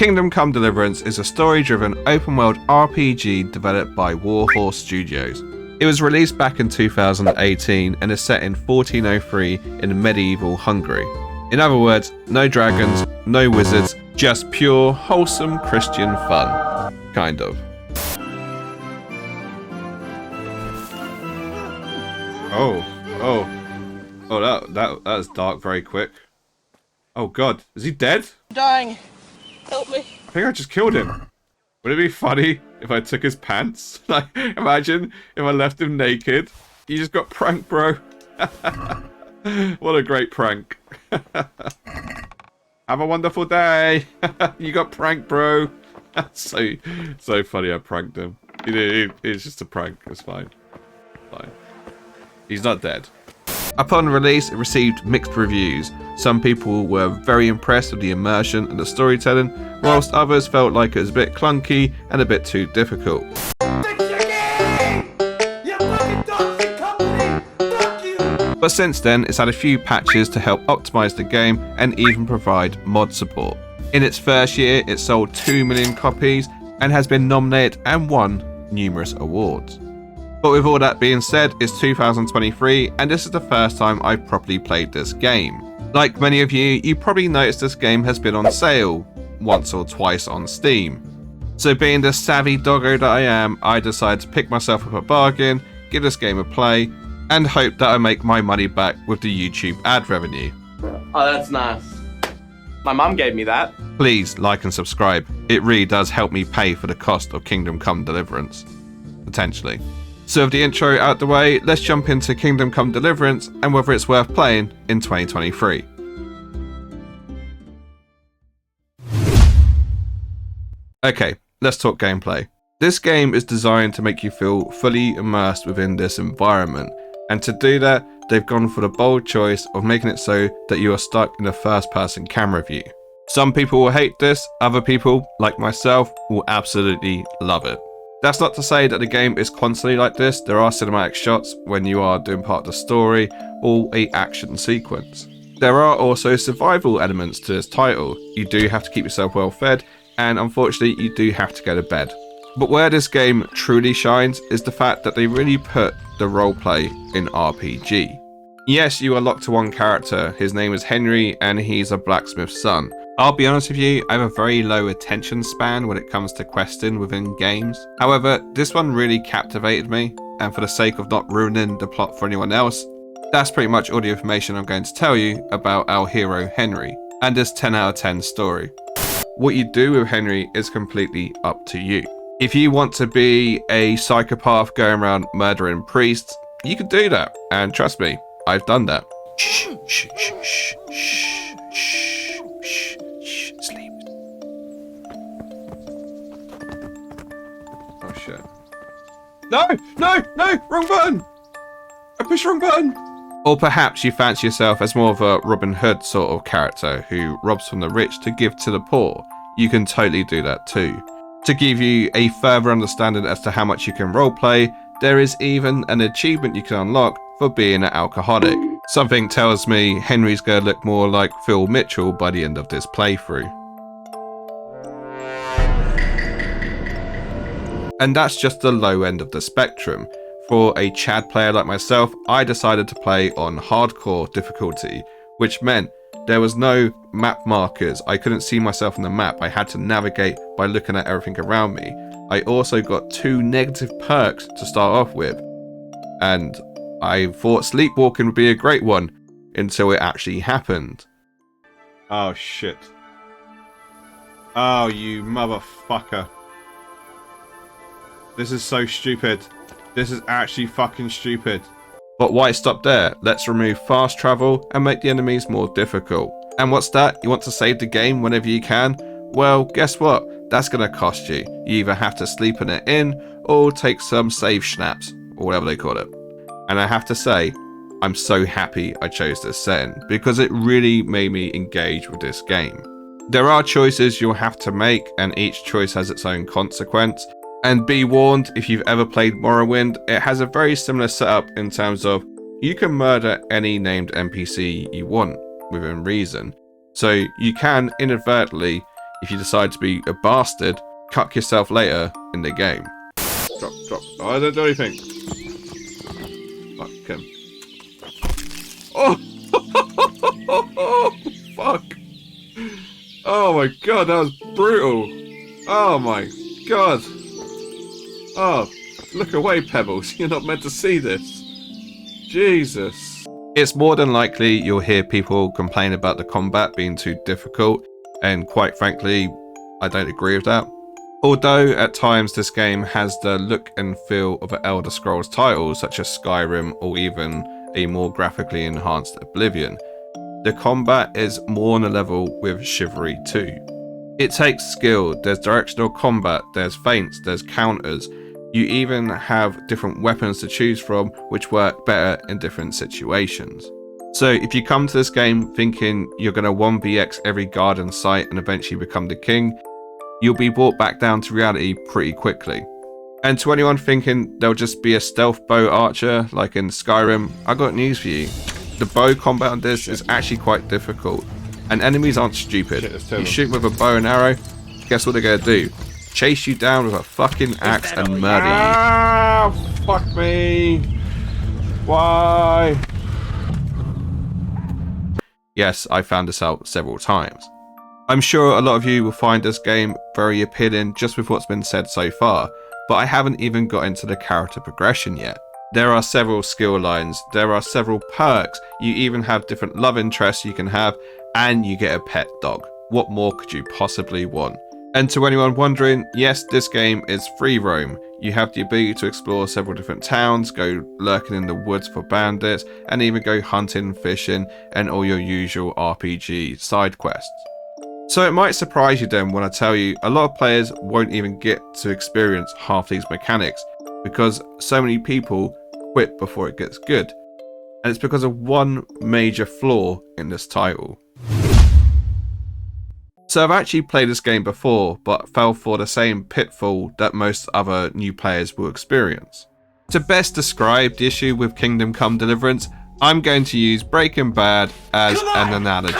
Kingdom Come Deliverance is a story-driven open-world RPG developed by Warhorse Studios. It was released back in 2018 and is set in 1403 in medieval Hungary. In other words, no dragons, no wizards, just pure, wholesome Christian fun. Kind of. Oh, that was dark very quick. Oh god, is he dead? I'm dying. Help me. I think I just killed him. Would it be funny if I took his pants? Like, imagine if I left him naked. You just got pranked, bro. What a great prank. Have a wonderful day. You got pranked, bro. so funny I pranked him. It's just a prank. It's fine. Fine. He's not dead. Upon release, it received mixed reviews. Some people were very impressed with the immersion and the storytelling, whilst others felt like it was a bit clunky and a bit too difficult. But since then, it's had a few patches to help optimize the game and even provide mod support. In its first year, it sold 2 million copies and has been nominated and won numerous awards. But with all that being said, it's 2023 and this is the first time I've properly played this game. Like many of you, you probably noticed this game has been on sale once or twice on Steam. So being the savvy doggo that I am, I decided to pick myself up a bargain, give this game a play, and hope that I make my money back with the YouTube ad revenue. Oh, that's nice. My mum gave me that. Please like and subscribe. It really does help me pay for the cost of Kingdom Come Deliverance. Potentially. So with the intro out the way, let's jump into Kingdom Come Deliverance and whether it's worth playing in 2023. Okay, let's talk gameplay. This game is designed to make you feel fully immersed within this environment, and to do that, they've gone for the bold choice of making it so that you are stuck in a first-person camera view. Some people will hate this, other people, like myself, will absolutely love it. That's not to say that the game is constantly like this. There are cinematic shots when you are doing part of the story or an action sequence. There are also survival elements to this title. You do have to keep yourself well fed, and unfortunately you do have to go to bed. But where this game truly shines is the fact that they really put the roleplay in RPG. Yes, you are locked to one character. His name is Henry and he's a blacksmith's son. I'll be honest with you, I have a very low attention span when it comes to questing within games. However, this one really captivated me, and for the sake of not ruining the plot for anyone else, that's pretty much all the information I'm going to tell you about our hero Henry, and this 10 out of 10 story. What you do with Henry is completely up to you. If you want to be a psychopath going around murdering priests, you can do that, and trust me, I've done that. Shh, shh, shh, shh, shh, shh, shh, shh, sleep. Oh shit. No, wrong button! I pushed wrong button! Or perhaps you fancy yourself as more of a Robin Hood sort of character who robs from the rich to give to the poor. You can totally do that too. To give you a further understanding as to how much you can roleplay, there is even an achievement you can unlock for being an alcoholic. Something tells me Henry's going to look more like Phil Mitchell by the end of this playthrough. And that's just the low end of the spectrum. For a Chad player like myself, I decided to play on hardcore difficulty, which meant there was no map markers. I couldn't see myself on the map. I had to navigate by looking at everything around me. I also got 2 negative perks to start off with, and I thought sleepwalking would be a great one until it actually happened. Oh shit. Oh, you motherfucker. This is so stupid. This is actually fucking stupid. But why stop there? Let's remove fast travel and make the enemies more difficult. And what's that? You want to save the game whenever you can? Well, guess what? That's going to cost you. You either have to sleep in it in or take some save schnaps, or whatever they call it. And I have to say, I'm so happy I chose this setting because it really made me engage with this game. There are choices you'll have to make, and each choice has its own consequence. And be warned, if you've ever played Morrowind, it has a very similar setup in terms of you can murder any named NPC you want within reason. So you can inadvertently If you decide to be a bastard, cuck yourself later in the game. Drop. Oh, I don't do anything. Fuck him. Oh! Fuck. Oh my god, that was brutal. Oh my god. Oh, look away, Pebbles. You're not meant to see this. Jesus. It's more than likely you'll hear people complain about the combat being too difficult, and quite frankly, I don't agree with that. Although at times this game has the look and feel of an Elder Scrolls title such as Skyrim or even a more graphically enhanced Oblivion, the combat is more on a level with Chivalry 2. It takes skill, there's directional combat, there's feints, there's counters. You even have different weapons to choose from which work better in different situations. So if you come to this game thinking you're going to 1vx every garden site and eventually become the king, you'll be brought back down to reality pretty quickly. And to anyone thinking there'll just be a stealth bow archer like in Skyrim, I got news for you. The bow combat on this is actually quite difficult, and enemies aren't stupid. You shoot with a bow and arrow, guess what they're going to do? Chase you down with a fucking axe and murder you. Ah, fuck me. Why? Yes, I found this out several times. I'm sure a lot of you will find this game very appealing just with what's been said so far, but I haven't even got into the character progression yet. There are several skill lines, there are several perks, you even have different love interests you can have, and you get a pet dog. What more could you possibly want? And to anyone wondering, yes, this game is free roam. You have the ability to explore several different towns, go lurking in the woods for bandits, and even go hunting, fishing, and all your usual RPG side quests. So it might surprise you then when I tell you a lot of players won't even get to experience half these mechanics because so many people quit before it gets good. And it's because of one major flaw in this title. So I've actually played this game before, but fell for the same pitfall that most other new players will experience. To best describe the issue with Kingdom Come Deliverance, I'm going to use Breaking Bad as an analogy.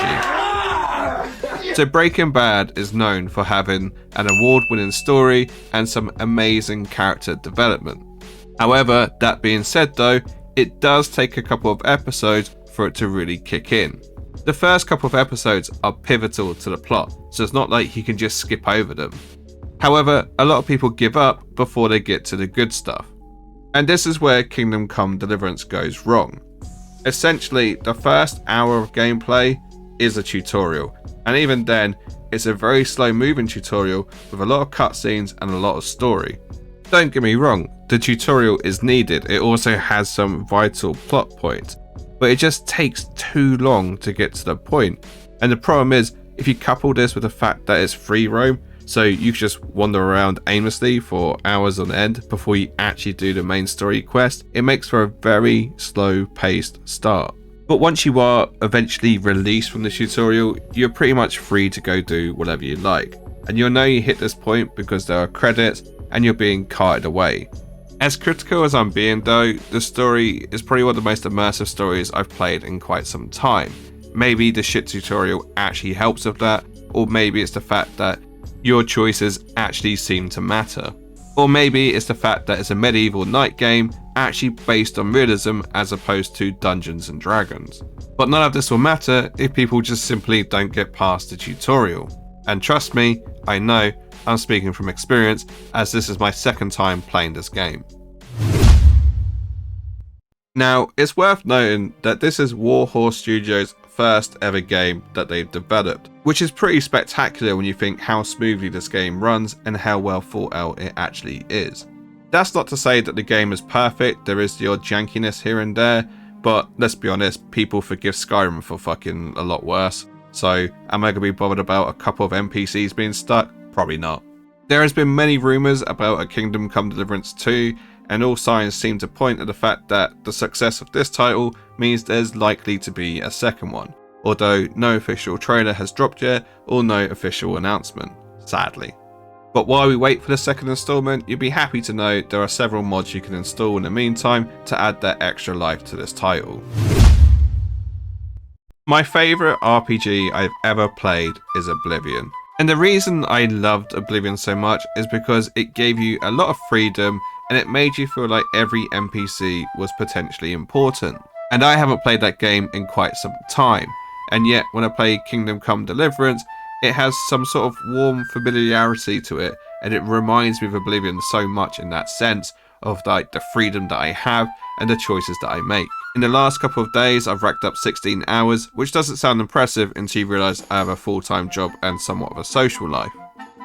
So Breaking Bad is known for having an award-winning story and some amazing character development. However, that being said though, it does take a couple of episodes for it to really kick in. The first couple of episodes are pivotal to the plot, so it's not like you can just skip over them. However, a lot of people give up before they get to the good stuff. And this is where Kingdom Come Deliverance goes wrong. Essentially, the first hour of gameplay is a tutorial, and even then, it's a very slow moving tutorial with a lot of cutscenes and a lot of story. Don't get me wrong, the tutorial is needed, it also has some vital plot points, but it just takes too long to get to the point. And the problem is, if you couple this with the fact that it's free roam, so you just wander around aimlessly for hours on end before you actually do the main story quest, it makes for a very slow paced start. But once you are eventually released from the tutorial, you're pretty much free to go do whatever you like. And you'll know you hit this point because there are credits and you're being carted away. As critical as I'm being though, the story is probably one of the most immersive stories I've played in quite some time. Maybe the shit tutorial actually helps with that, or maybe it's the fact that your choices actually seem to matter. Or maybe it's the fact that it's a medieval knight game actually based on realism as opposed to Dungeons and Dragons. But none of this will matter if people just simply don't get past the tutorial. And trust me, I know, I'm speaking from experience as this is my second time playing this game. Now, it's worth noting that this is Warhorse Studios' first ever game that they've developed, which is pretty spectacular when you think how smoothly this game runs and how well thought out it actually is. That's not to say that the game is perfect, there is the odd jankiness here and there, but let's be honest, people forgive Skyrim for fucking a lot worse. So am I going to be bothered about a couple of NPCs being stuck? Probably not. There has been many rumours about a Kingdom Come Deliverance 2, and all signs seem to point at the fact that the success of this title means there's likely to be a second one, although no official trailer has dropped yet or no official announcement, sadly. But while we wait for the second installment, you'll be happy to know there are several mods you can install in the meantime to add that extra life to this title. My favourite RPG I've ever played is Oblivion, And the reason I loved Oblivion so much is because it gave you a lot of freedom and it made you feel like every NPC was potentially important. And I haven't played that game in quite some time, and yet when I play Kingdom Come Deliverance, it has some sort of warm familiarity to it, and it reminds me of Oblivion so much in that sense of like the freedom that I have and the choices that I make. In the last couple of days, I've racked up 16 hours, which doesn't sound impressive until you realise I have a full-time job and somewhat of a social life.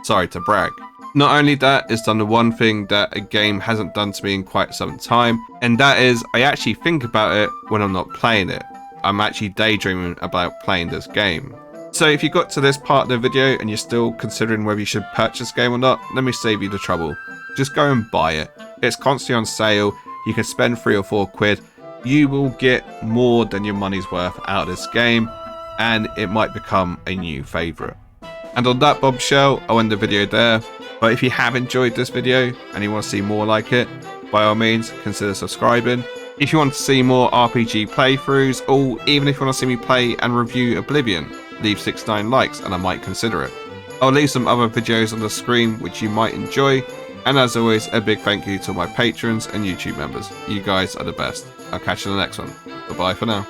Sorry to brag. Not only that, it's done the one thing that a game hasn't done to me in quite some time, and that is I actually think about it when I'm not playing it. I'm actually daydreaming about playing this game. So if you got to this part of the video and you're still considering whether you should purchase this game or not, let me save you the trouble. Just go and buy it. It's constantly on sale. You can spend 3 or 4 quid. You will get more than your money's worth out of this game, and it might become a new favourite. And on that bombshell, I'll end the video there. But if you have enjoyed this video and you want to see more like it, by all means consider subscribing. If you want to see more RPG playthroughs, or even if you want to see me play and review Oblivion, leave 69 likes and I might consider it. I'll leave some other videos on the screen which you might enjoy, and as always, a big thank you to my patrons and YouTube members. You guys are the best. I'll catch you in the next one. Bye bye for now.